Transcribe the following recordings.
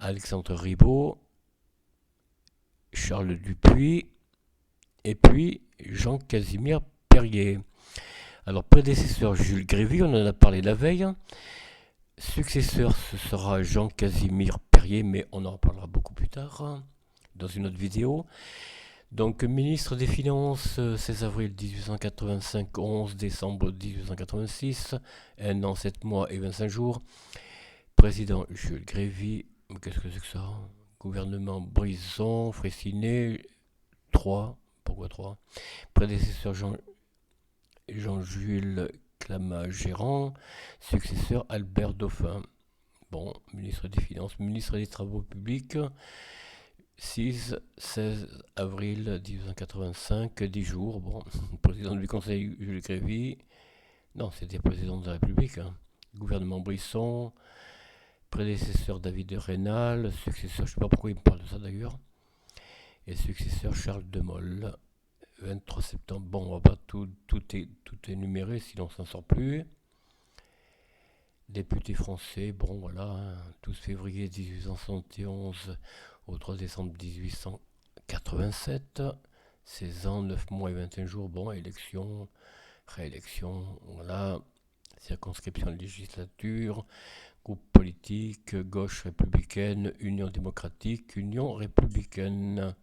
Alexandre Ribot, Charles Dupuis, et puis Jean-Casimir Perrier. Alors, prédécesseur Jules Grévy, on en a parlé la veille. Successeur, ce sera Jean-Casimir Perrier, mais on en reparlera beaucoup plus tard, dans une autre vidéo. Donc, ministre des Finances, 16 avril 1885, 11 décembre 1886, 1 an, 7 mois et 25 jours. Président Jules Grévy, qu'est-ce que c'est que ça? Gouvernement Brisson, Fraissinet, 3, pourquoi 3? Prédécesseur Jean-Jules Clamat-Gérand, successeur Albert Dauphin. Bon, ministre des Finances, ministre des Travaux publics, 16 avril 1985, 10 jours. Bon, président du Conseil Jules Grévy, non, c'était président de la République. Gouvernement Brisson, prédécesseur David Rénal, successeur, je ne sais pas pourquoi il me parle de ça d'ailleurs, et successeur Charles de Mol, 23 septembre. Bon, on va pas tout énumérer, sinon on s'en sort plus. Député français, bon voilà, 12 février 1871 au 3 décembre 1887, 16 ans, 9 mois et 21 jours, bon, élection, réélection, voilà, circonscription de législature, groupe politique, gauche républicaine, Union démocratique, Union républicaine,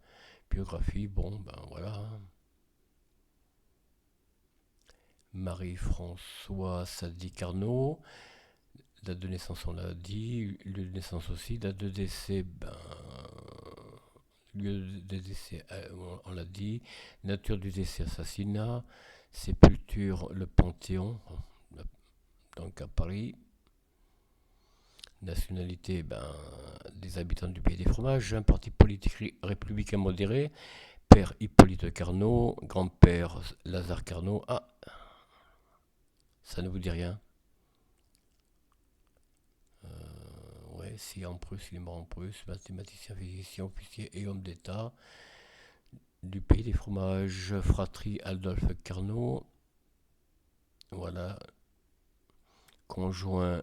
biographie, bon, ben voilà. Marie-François Sadi Carnot, date de naissance on l'a dit, lieu de naissance aussi, date de décès, lieu de décès on l'a dit, nature du décès assassinat, sépulture le Panthéon, donc à Paris, nationalité des habitants du pays des fromages, un parti politique républicain modéré, père Hippolyte Carnot, grand-père Lazare Carnot, ah, ça ne vous dit rien? Ouais, si en Prusse, il est mort en Prusse, mathématicien, physicien, officier et homme d'État du pays des fromages, fratrie Adolphe Carnot, voilà, conjoint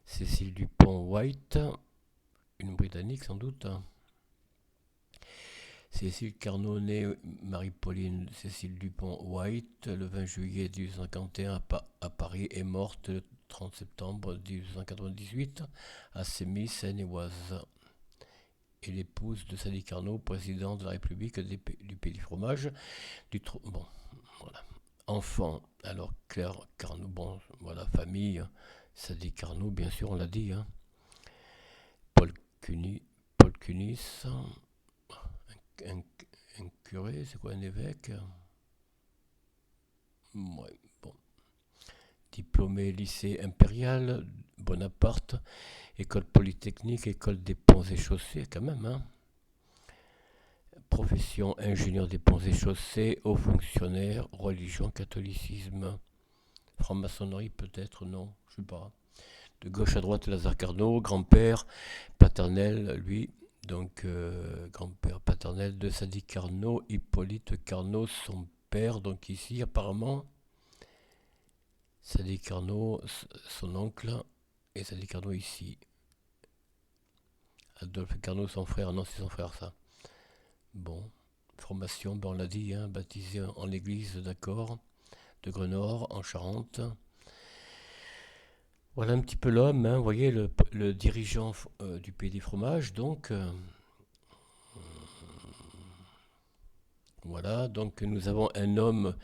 Cécile Dupont-White, une Britannique sans doute. Cécile Carnot, née Marie-Pauline Cécile Dupont-White, le 20 juillet 1851 à Paris, est morte le 30 septembre 1898 à Sémy, Seine-et-Oise. Et l'épouse de Sadi Carnot, président de la République du Pays du Fromage. Bon, voilà. Enfant, alors Claire Carnot, bon, voilà, famille, Sadi Carnot, bien sûr, on l'a dit. Paul Cunis, un curé, c'est quoi un évêque? Ouais, bon. Diplômé lycée impérial, Bonaparte, école polytechnique, école des ponts et chaussées, quand même. Profession ingénieur des ponts et chaussées, haut fonctionnaire, religion catholicisme. Franc-maçonnerie peut-être, non, je sais pas. De gauche à droite, Lazare Carnot, grand-père paternel, lui, donc grand-père paternel de Sadi Carnot, Hippolyte Carnot, son père, donc ici apparemment, Sadi Carnot, son oncle, et Sadi Carnot ici. Adolphe Carnot, son frère, non c'est son frère ça. Bon, formation, on l'a dit, baptisé en l'église, d'accord, de Grenord, en Charente. Voilà un petit peu l'homme, vous voyez, le dirigeant du pays des fromages, donc. Voilà, donc nous avons un homme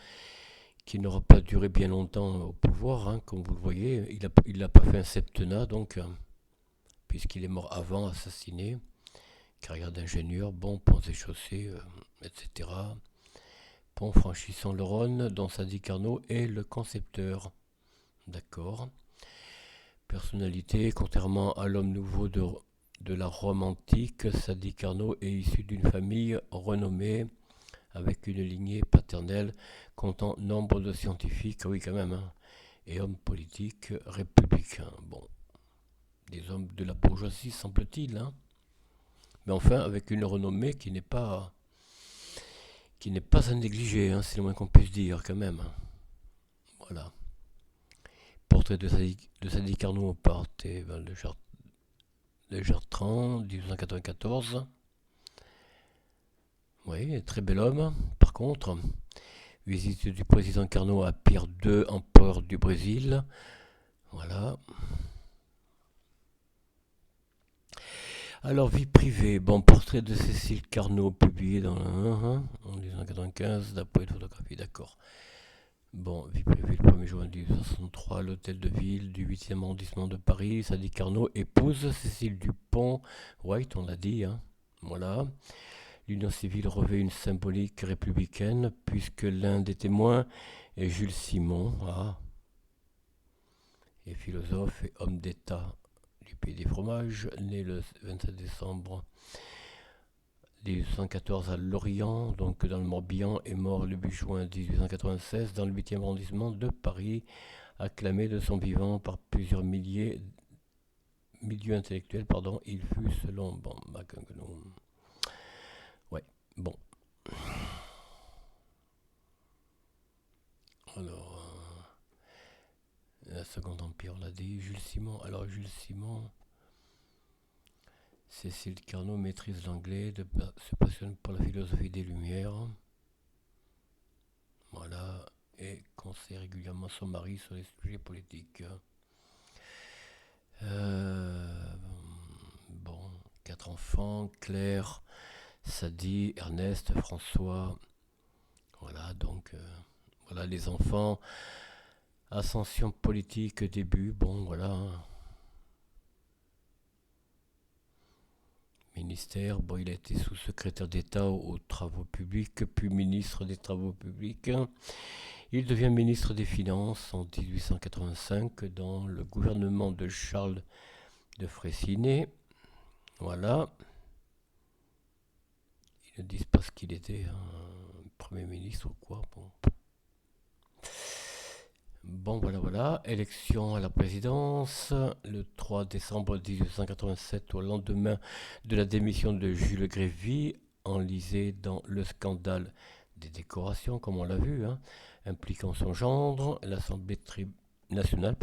qui n'aura pas duré bien longtemps au pouvoir, comme vous le voyez. Il n'a pas fait un septennat, donc, puisqu'il est mort avant, assassiné. Carrière d'ingénieur, bon, ponts et chaussées, etc. Pont franchissant le Rhône, dont Sadi Carnot est le concepteur. D'accord. Personnalité, contrairement à l'homme nouveau de la Rome antique, Sadi Carnot est issu d'une famille renommée, avec une lignée paternelle comptant nombre de scientifiques, oui quand même, et hommes politiques républicains. Bon, des hommes de la bourgeoisie semble-t-il, mais enfin avec une renommée qui n'est pas à négliger, c'est le moins qu'on puisse dire quand même. Voilà. Portrait de Sadi Carnot par Théval de Gertrand, 1894. Oui, très bel homme. Par contre, visite du président Carnot à Pire II, empereur du Brésil. Voilà. Alors, vie privée. Bon, portrait de Cécile Carnot publié dans en 1995, d'après une photographie, d'accord. Bon, vie privée, le 1er juin 1963, l'hôtel de ville du 8e arrondissement de Paris. Sadi Carnot épouse Cécile Dupont-White, on l'a dit, hein. Voilà. L'union civile revêt une symbolique républicaine, puisque l'un des témoins est Jules Simon, et philosophe et homme d'État du pays des fromages, né le 27 décembre 1814 à Lorient, donc dans le Morbihan, et mort le 8 juin 1896 dans le 8e arrondissement de Paris, acclamé de son vivant par plusieurs milieux intellectuels, il fut selon ouais, bon. Alors, la Seconde Empire, on l'a dit. Jules Simon. Alors, Jules Simon, Cécile Carnot maîtrise l'anglais, se passionne pour la philosophie des Lumières. Voilà. Et conseille régulièrement son mari sur les sujets politiques. Bon, 4 enfants, Claire, Sadi, Ernest, François. Voilà, donc, voilà les enfants. Ascension politique, début, bon, voilà. Ministère, bon, il a été sous-secrétaire d'État aux travaux publics, puis ministre des Travaux publics. Il devient ministre des Finances en 1885 dans le gouvernement de Charles de Freycinet. Voilà. Ils ne disent pas ce qu'il était, un Premier ministre ou quoi. Bon, voilà. Élection à la présidence le 3 décembre 1887, au lendemain de la démission de Jules Grévy, enlisé dans le scandale des décorations, comme on l'a vu, hein, impliquant son gendre. L'Assemblée nationale,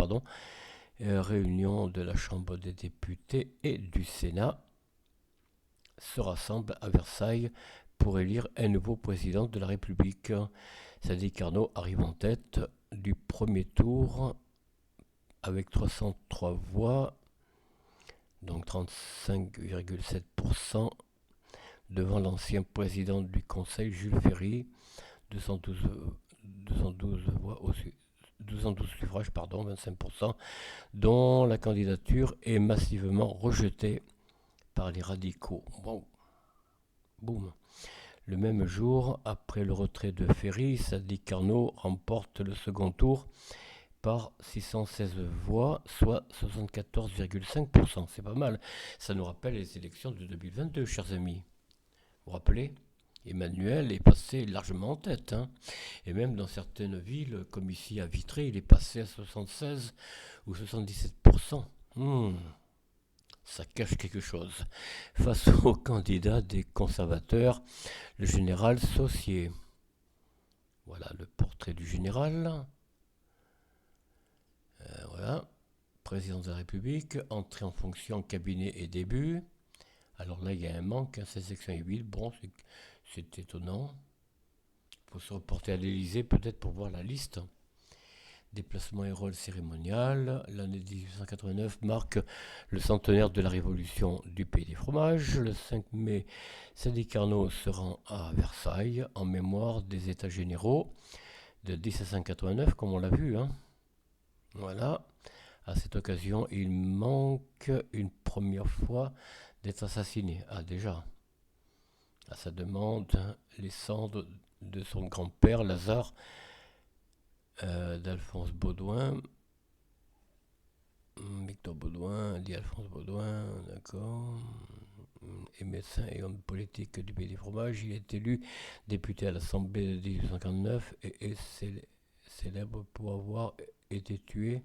réunion de la Chambre des députés et du Sénat, se rassemble à Versailles pour élire un nouveau président de la République. Sadi Carnot arrive en tête du premier tour avec 303 voix, donc 35,7%, devant l'ancien président du Conseil, Jules Ferry, 212 voix aussi. 212 suffrages, 25%, dont la candidature est massivement rejetée par les radicaux. Wow. Boum. Le même jour, après le retrait de Ferry, Sadi Carnot remporte le second tour par 616 voix, soit 74,5%. C'est pas mal. Ça nous rappelle les élections de 2022, chers amis. Vous vous rappelez ? Emmanuel est passé largement en tête, hein. Et même dans certaines villes, comme ici à Vitré, il est passé à 76 ou 77%. Ça cache quelque chose. Face au candidat des conservateurs, le général Saussier. Voilà le portrait du général. Voilà. Président de la République, entrée en fonction, cabinet et début. Alors là, il y a un manque, hein, 16 sections et 8. Bon, c'est étonnant. Il faut se reporter à l'Élysée peut-être pour voir la liste. Déplacement et rôle cérémonial. L'année 1889 marque le centenaire de la révolution du pays des fromages. Le 5 mai, Sadi Carnot se rend à Versailles en mémoire des états généraux de 1789, comme on l'a vu, hein. Voilà. À cette occasion, il manque une première fois d'être assassiné. Ah, déjà. À sa demande, les cendres de son grand-père, Lazare, d'Alphonse Baudouin, Victor Baudouin, dit Alphonse Baudouin, d'accord, est médecin et homme politique du pays des fromages. Il est élu député à l'Assemblée de 1859 et est célèbre pour avoir été tué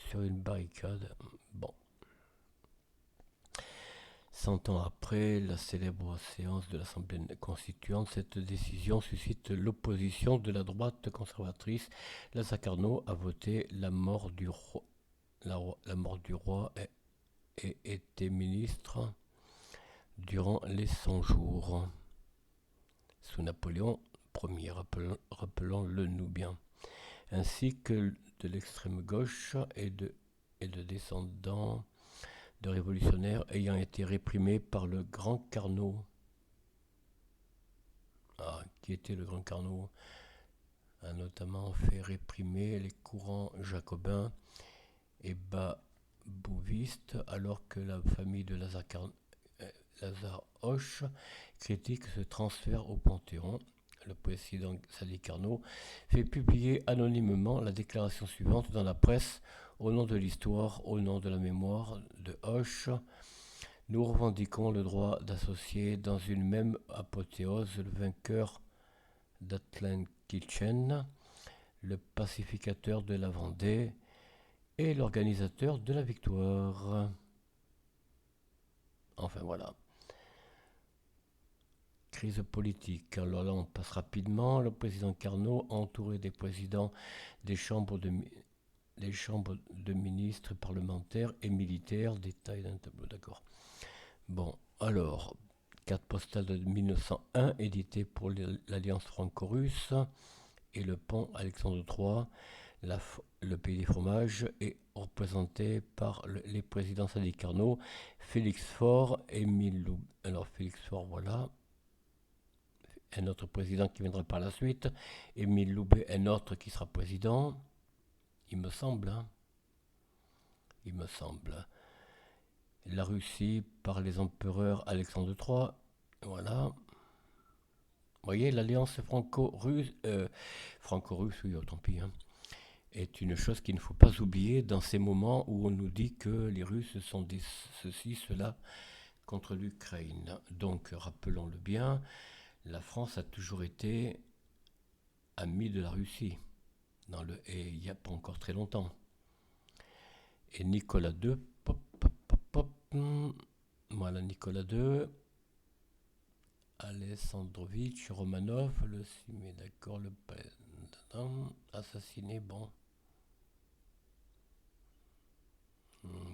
sur une barricade. Bon. 100 ans après la célèbre séance de l'Assemblée constituante, cette décision suscite l'opposition de la droite conservatrice. Lazare Carnot a voté la mort du roi et été ministre durant les 100 jours sous Napoléon Ier, rappelons-le nous bien, ainsi que de l'extrême gauche et de descendants de révolutionnaires ayant été réprimés par le Grand Carnot. Qui était le Grand Carnot a notamment fait réprimer les courants jacobins et bouvistes, alors que la famille de Lazare Hoche critique ce transfert au Panthéon. Le président Sadi Carnot fait publier anonymement la déclaration suivante dans la presse: au nom de l'histoire, au nom de la mémoire de Hoche, nous revendiquons le droit d'associer dans une même apothéose le vainqueur d'Atlan-Kitchen, le pacificateur de la Vendée et l'organisateur de la victoire. Enfin voilà. Crise politique. Alors là, on passe rapidement. Le président Carnot, entouré des présidents des chambres de ministres parlementaires et militaires, détail d'un tableau, d'accord. Bon, alors, carte postale de 1901, édité pour l'Alliance franco-russe, et le pont Alexandre III, le pays des fromages, est représenté par les présidents Sadi Carnot, Félix Faure, Émile Loubet. Alors, Félix Faure, voilà. Un autre président qui viendra par la suite. Émile Loubet, un autre qui sera président. Il me semble. Il me semble. La Russie par les empereurs Alexandre III. Voilà. Vous voyez, l'alliance franco-russe, oui, tant pis, est une chose qu'il ne faut pas oublier dans ces moments où on nous dit que les Russes sont des ceci, cela contre l'Ukraine. Donc, rappelons-le bien, la France a toujours été amie de la Russie, et il n'y a pas encore très longtemps. Et Nicolas II, voilà, Nicolas II, Alessandrovitch Romanov, le 6 mai, d'accord, le président assassiné, bon.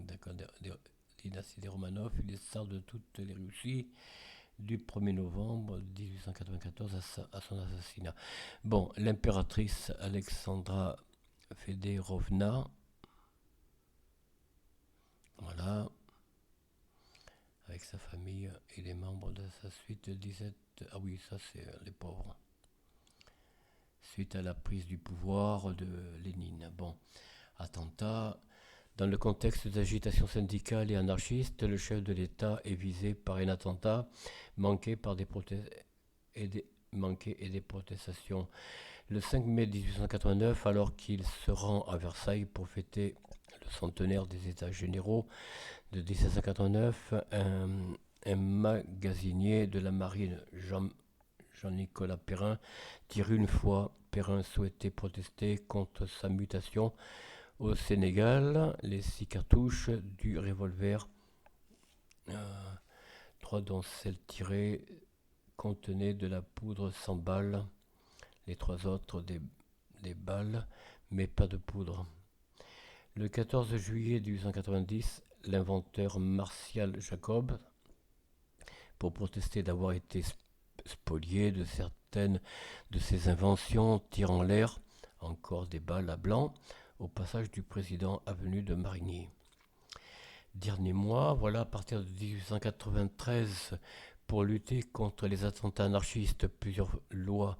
D'accord, dynastie des Romanov, il est tsar de toutes les Russies du 1er novembre 1894 à son assassinat. Bon, l'impératrice Alexandra Fédérovna, voilà, avec sa famille et les membres de sa suite 17. Ah oui, ça c'est les pauvres. Suite à la prise du pouvoir de Lénine. Bon, attentat. Dans le contexte d'agitation syndicale et anarchiste, le chef de l'État est visé par un attentat manqué et des protestations. Le 5 mai 1889, alors qu'il se rend à Versailles pour fêter le centenaire des États généraux de 1789, un magasinier de la marine, Jean-Nicolas Perrin, tire une fois. Perrin souhaitait protester contre sa mutation au Sénégal. Les 6 cartouches du revolver, 3 dont celle tirée, contenaient de la poudre sans balles, les 3 autres des balles, mais pas de poudre. Le 14 juillet 1890, l'inventeur Martial Jacob, pour protester d'avoir été spolié de certaines de ses inventions, tire en l'air encore des balles à blanc au passage du président avenue de Marigny. Dernier mois, voilà, à partir de 1893, pour lutter contre les attentats anarchistes, plusieurs lois,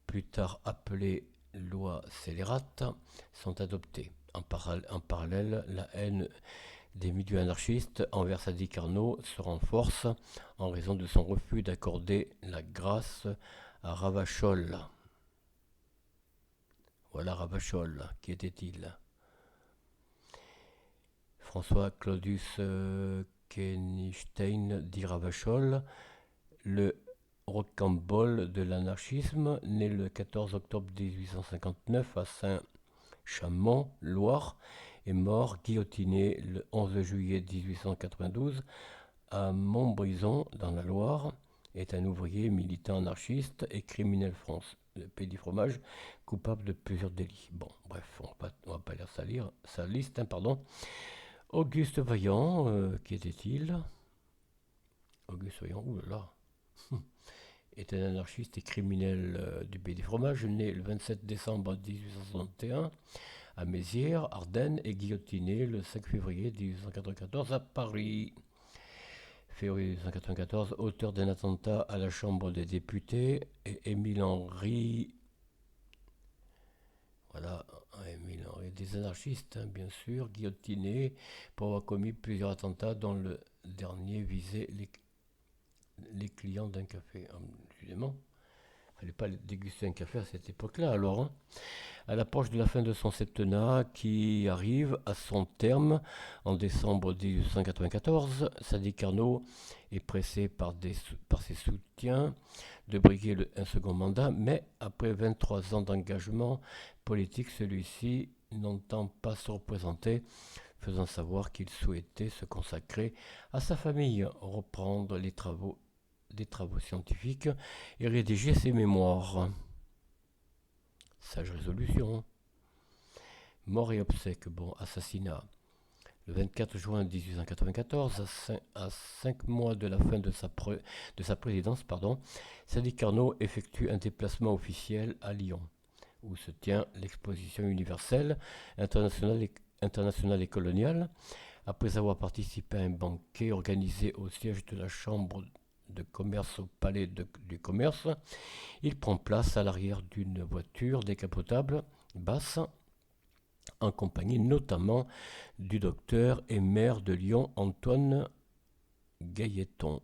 plus tard appelées lois scélérates, sont adoptées. En parallèle, la haine des milieux anarchistes envers Sadi Carnot se renforce en raison de son refus d'accorder la grâce à Ravachol. Voilà Ravachol, qui était-il? François Claudius Kenigstein dit Ravachol, le rocambole de l'anarchisme, né le 14 octobre 1859 à Saint-Chamond, Loire, est mort guillotiné le 11 juillet 1892 à Montbrison, dans la Loire, est un ouvrier militant anarchiste et criminel France, le pays du fromage, coupable de plusieurs délits. Bon, bref, on va pas lire sa liste, pardon. Auguste Vaillant, qui était-il? Auguste Vaillant, oulala, est un anarchiste et criminel du Pays des Fromages, né le 27 décembre 1861 à Mézières, Ardennes, et guillotiné le 5 février 1894 à Paris. Février 1994, auteur d'un attentat à la Chambre des députés, et Émile Henry, voilà, Émile Henry, des anarchistes, hein, bien sûr, guillotinés pour avoir commis plusieurs attentats dont le dernier visait les clients d'un café. Évidemment, il ne fallait pas déguster un café à cette époque-là, alors. Hein. À l'approche de la fin de son septennat, qui arrive à son terme en décembre 1894, Sadi Carnot est pressé par ses soutiens de briguer un second mandat, mais après 23 ans d'engagement politique, celui-ci n'entend pas se représenter, faisant savoir qu'il souhaitait se consacrer à sa famille, reprendre des travaux scientifiques et rédiger ses mémoires. Sage résolution. Mort et obsèques, bon, assassinat. Le 24 juin 1894, à 5 mois de la fin de sa présidence, Sadi Carnot effectue un déplacement officiel à Lyon, où se tient l'exposition universelle, internationale et coloniale. Après avoir participé à un banquet organisé au siège de la Chambre de commerce au Palais du Commerce, il prend place à l'arrière d'une voiture décapotable basse, en compagnie notamment du docteur et maire de Lyon Antoine Gailleton.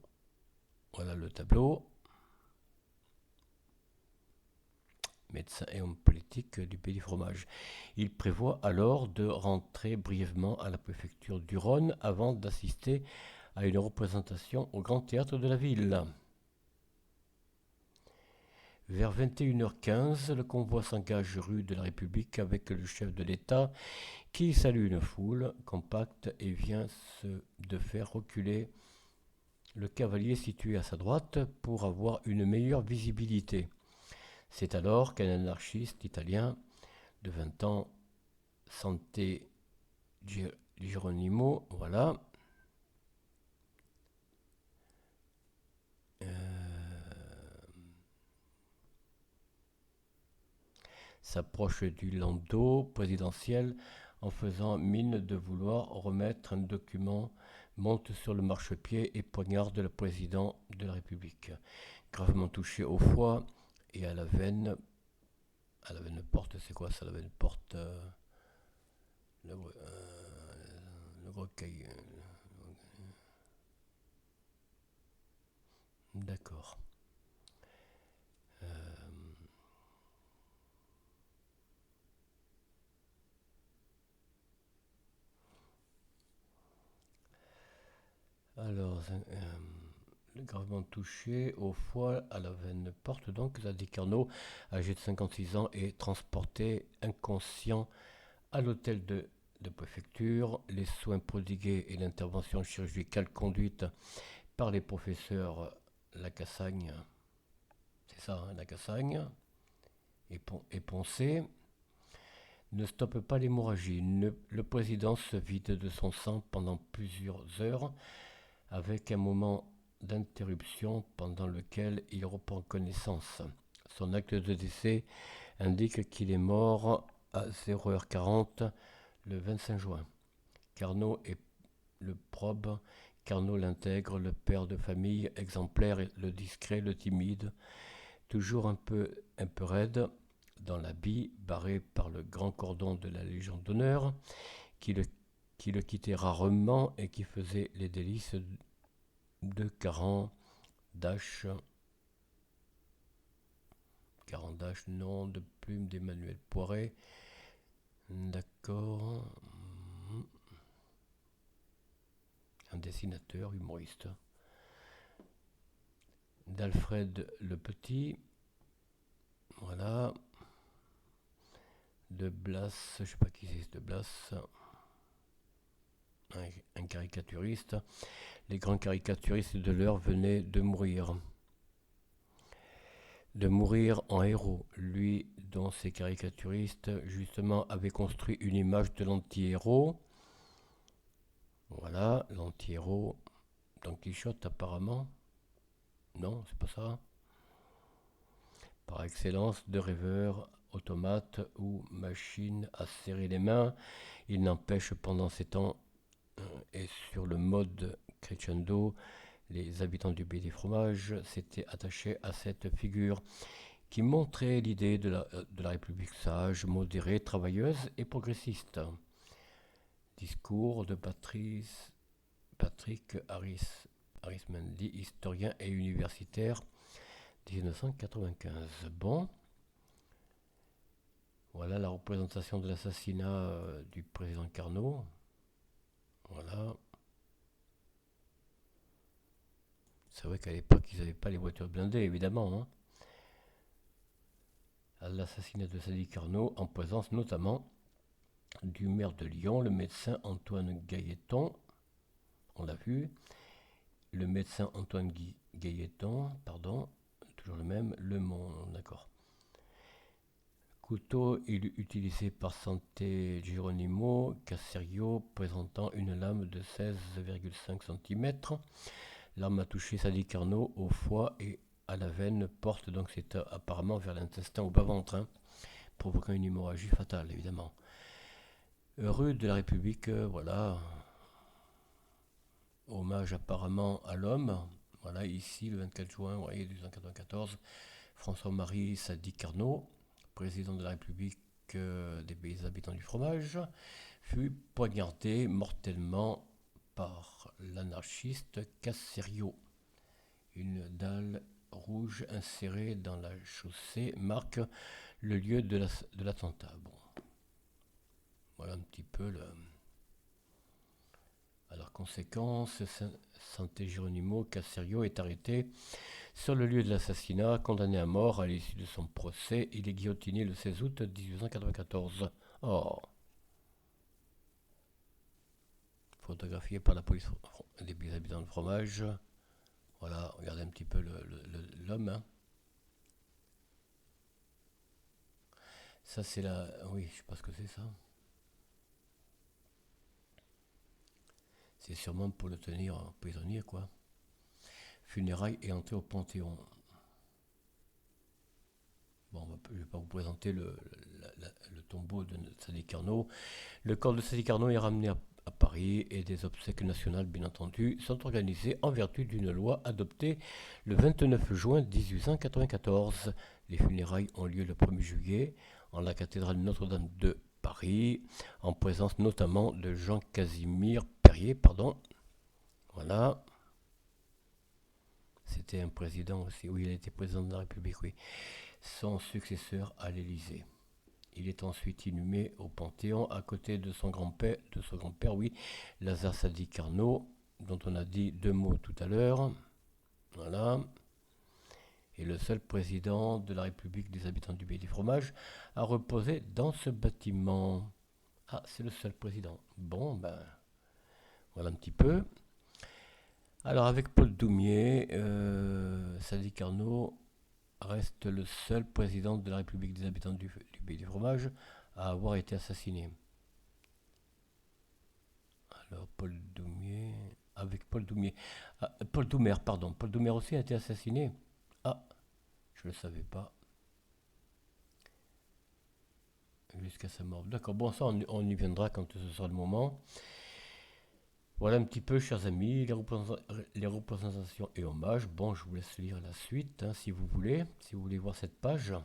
Voilà le tableau. Médecin et homme politique du Pays du Fromage. Il prévoit alors de rentrer brièvement à la préfecture du Rhône avant d'assister à une représentation au Grand Théâtre de la ville. Vers 21h15, le convoi s'engage rue de la République avec le chef de l'État qui salue une foule compacte et vient de faire reculer le cavalier situé à sa droite pour avoir une meilleure visibilité. C'est alors qu'un anarchiste italien de 20 ans, Sante Geronimo, voilà, s'approche du landau présidentiel en faisant mine de vouloir remettre un document, monte sur le marchepied et poignarde le président de la République, gravement touché au foie et à la veine porte. C'est quoi ça, la veine porte? Le recueil. D'accord. Alors, gravement touché au foie, à la veine porte, donc Sadi Carnot, âgé de 56 ans, est transporté inconscient à l'hôtel de préfecture. Les soins prodigués et l'intervention chirurgicale conduite par les professeurs Lacassagne, c'est ça, hein, Lacassagne, et Poncé, ne stoppe pas l'hémorragie. Le président se vide de son sang pendant plusieurs heures, avec un moment d'interruption pendant lequel il reprend connaissance. Son acte de décès indique qu'il est mort à 0h40 le 25 juin. Carnot est le probe, Carnot l'intègre, le père de famille exemplaire, le discret, le timide, toujours un peu raide, dans l'habit barré par le grand cordon de la Légion d'honneur, qui le quittait rarement et qui faisait les délices de Caran-Dache, nom de plume d'Emmanuel Poiret, d'accord, un dessinateur, humoriste, d'Alfred le Petit, voilà, de Blas, je ne sais pas qui c'est, de Blas, un caricaturiste. Les grands caricaturistes de l'heure venaient de mourir en héros, lui dont ces caricaturistes justement avaient construit une image de l'anti-héros, Voilà, l'anti-héros. Don Quichotte apparemment. Non, c'est pas ça. Par excellence de rêveur, automate ou machine à serrer les mains. Il n'empêche pendant ces temps et sur le mode crescendo, les habitants du Pays des Fromages s'étaient attachés à cette figure qui montrait l'idée de la République sage, modérée, travailleuse et progressiste. Discours de Patrick Arismendi, historien et universitaire, 1995. Bon, voilà la représentation de l'assassinat du président Carnot. Voilà. C'est vrai qu'à l'époque, ils n'avaient pas les voitures blindées, évidemment. Hein. À l'assassinat de Sadi Carnot, en présence notamment du maire de Lyon, le médecin Antoine Gailleton, on l'a vu, le médecin Antoine Gailleton, pardon, toujours le même, Le Monde, d'accord. Couteau utilisé par Santé Geronimo Caserio, présentant une lame de 16,5 cm. L'arme a touché Sadi Carnot au foie et à la veine, porte donc c'est apparemment vers l'intestin au bas-ventre, hein, provoquant une hémorragie fatale, évidemment. Rue de la République, voilà, hommage apparemment à l'homme. Voilà, ici, le 24 juin 1894, François-Marie Sadi Carnot, président de la République des pays habitants du fromage, fut poignardé mortellement par l'anarchiste Caserio. Une dalle rouge insérée dans la chaussée marque le lieu de l'attentat. Bon, voilà un petit peu le... Alors, conséquence, Santé Geronimo Caserio est arrêté sur le lieu de l'assassinat, condamné à mort à l'issue de son procès. Il est guillotiné le 16 août 1894. Oh, photographié par la police des habitants de fromage. Voilà, regardez un petit peu l'homme. Hein. Ça, c'est la... Oui, je sais pas ce que c'est ça. C'est sûrement pour le tenir prisonnier, quoi. Funérailles et entrée au Panthéon. Bon, je ne vais pas vous présenter le tombeau de Sadi Carnot. Le corps de Sadi Carnot est ramené à Paris et des obsèques nationales, bien entendu, sont organisées en vertu d'une loi adoptée le 29 juin 1894. Les funérailles ont lieu le 1er juillet en la cathédrale Notre-Dame de Paris, en présence notamment de Jean-Casimir Perrier, Voilà. C'était un président aussi. Oui, il a été président de la République, oui. Son successeur à l'Élysée. Il est ensuite inhumé au Panthéon à côté de son grand-père, oui, Lazare Sadi Carnot, dont on a dit deux mots tout à l'heure. Voilà. Et le seul président de la République des habitants du Pays du Fromage a reposé dans ce bâtiment. Ah, c'est le seul président. Bon, ben, voilà un petit peu. Alors, avec Paul Doumier, Sadi Carnot reste le seul président de la République des habitants du Pays du Fromage à avoir été assassiné. Alors, Paul Doumier... Avec Paul Doumier... Ah, Paul Doumer, pardon. Paul Doumer aussi a été assassiné. Ah, je ne le savais pas. Jusqu'à sa mort. D'accord, bon, ça, on y viendra quand ce sera le moment. Voilà un petit peu, chers amis, les représentations et hommages. Bon, je vous laisse lire la suite, hein, si vous voulez voir cette page,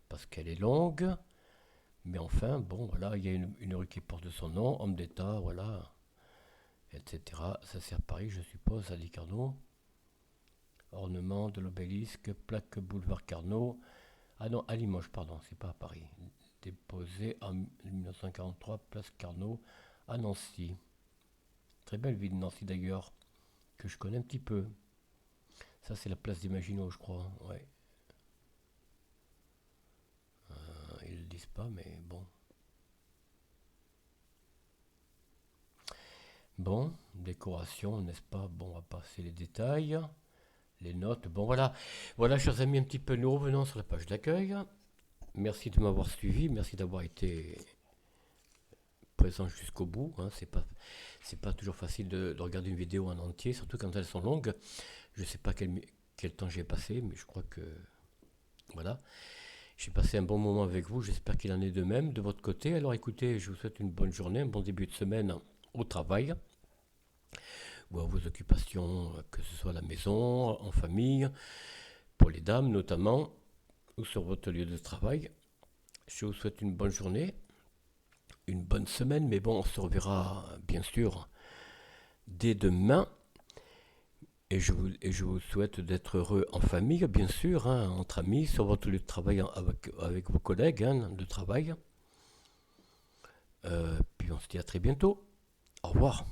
parce qu'elle est longue. Mais enfin, bon, voilà, il y a une rue qui porte son nom, homme d'État, voilà, etc. Ça sert Paris, je suppose, à Sadi Carnot. Ornement de l'obélisque, plaque boulevard Carnot. Ah non, à Limoges, pardon, c'est pas à Paris. Déposé en 1943, place Carnot, à Nancy. Très belle ville de Nancy d'ailleurs, que je connais un petit peu. Ça, c'est la place des Maginot, je crois. Ouais. Ils le disent pas, mais bon. Bon, décoration, n'est-ce pas? Bon, on va passer les détails, les notes. Bon, voilà. Voilà, chers amis, un petit peu, nous revenons sur la page d'accueil. Merci de m'avoir suivi, merci d'avoir été présent jusqu'au bout. Hein, C'est pas toujours facile de regarder une vidéo en entier, surtout quand elles sont longues. Je sais pas quel temps j'ai passé, mais je crois que voilà. J'ai passé un bon moment avec vous, j'espère qu'il en est de même de votre côté. Alors écoutez, je vous souhaite une bonne journée, un bon début de semaine au travail ou à vos occupations, que ce soit à la maison, en famille, pour les dames notamment, ou sur votre lieu de travail. Je vous souhaite une bonne journée, une bonne semaine, mais bon, on se reverra bien sûr dès demain. Et je vous souhaite d'être heureux en famille, bien sûr, hein, entre amis, sur votre lieu de travail avec vos collègues hein, de travail. Puis on se dit à très bientôt. Au revoir.